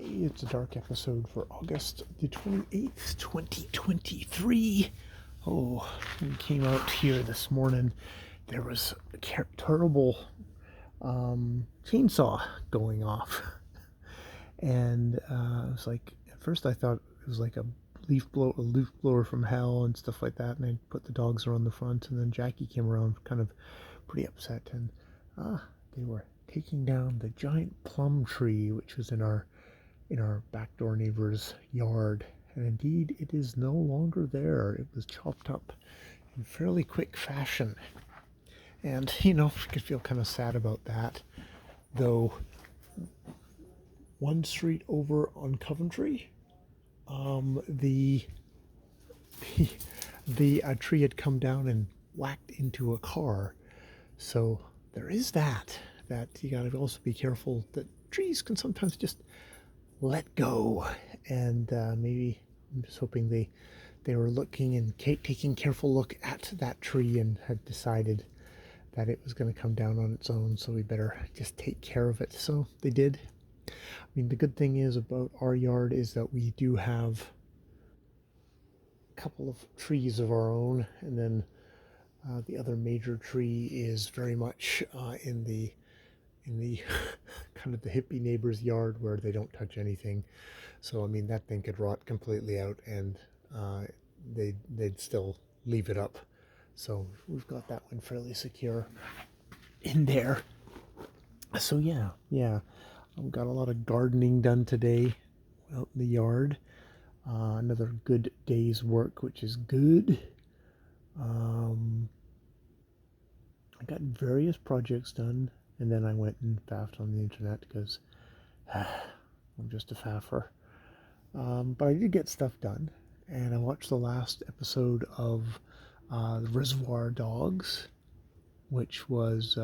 Hey, it's a dark episode for August the 28th, 2023. Oh, we came out here this morning. There was a terrible chainsaw going off. And it was like, at first I thought it was like a leaf blower from hell and stuff like that. And I put the dogs around the front, and then Jackie came around kind of pretty upset. And they were taking down the giant plum tree, which was in our backdoor neighbor's yard, and indeed it is no longer there. It was chopped up in fairly quick fashion, and I could feel kind of sad about that, though. One street over on Coventry, the the tree had come down and whacked into a car, so there is that you got to also be careful that trees can sometimes just let go. And maybe I'm just hoping they were looking and taking careful look at that tree and had decided that it was going to come down on its own, so we better just take care of it. So they did. I mean, the good thing is about our yard is that we do have a couple of trees of our own, and then the other major tree is very much in the kind of the hippie neighbor's yard where they don't touch anything. So I mean, that thing could rot completely out, and they'd still leave it up. So we've got that one fairly secure in there. So yeah, I've got a lot of gardening done today out in the yard. Another good day's work, which is good. I got various projects done, and then I went and faffed on the internet because I'm just a faffer. But I did get stuff done, and I watched the last episode of the Reservoir Dogs, which was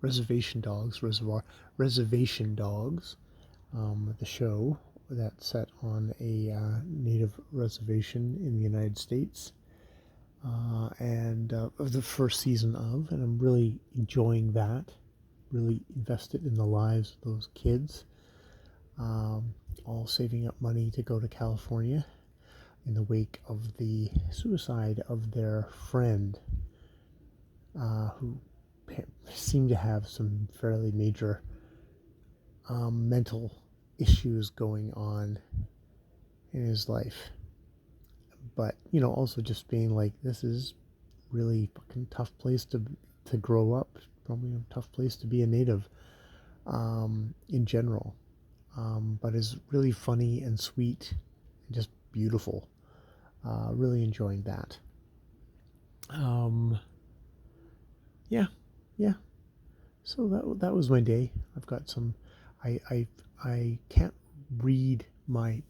Reservation Dogs, the show that's set on a native reservation in the United States, and of the first season of, and I'm really enjoying that. Really invested in the lives of those kids, all saving up money to go to California in the wake of the suicide of their friend, who seemed to have some fairly major mental issues going on in his life. But also just being like, this is really fucking tough place to grow up. Probably a tough place to be a native in general. But is really funny and sweet and just beautiful. Really enjoying that. Yeah. So that was my day. I've got some. I can't read my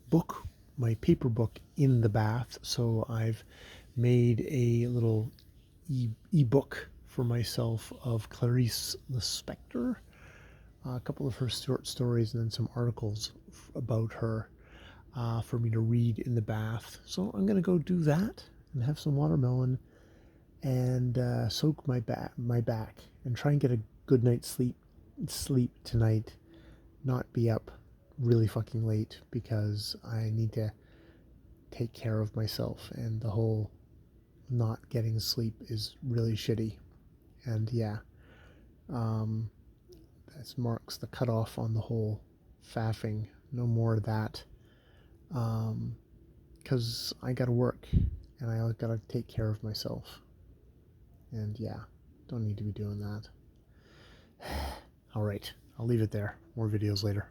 paper book in the bath, so I've made a little e-book for myself of Clarice Lispector, a couple of her short stories, and then some articles about her for me to read in the bath. So I'm going to go do that and have some watermelon and soak my back and try and get a good night's sleep tonight, not be up really fucking late, because I need to take care of myself, and the whole not getting sleep is really shitty. And yeah, that marks the cutoff on the whole faffing. No more of that, because I gotta work and I gotta take care of myself, and yeah, don't need to be doing that. All right, I'll leave it there. More videos later.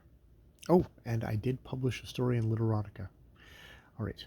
Oh, and I did publish a story in Literotica. All right.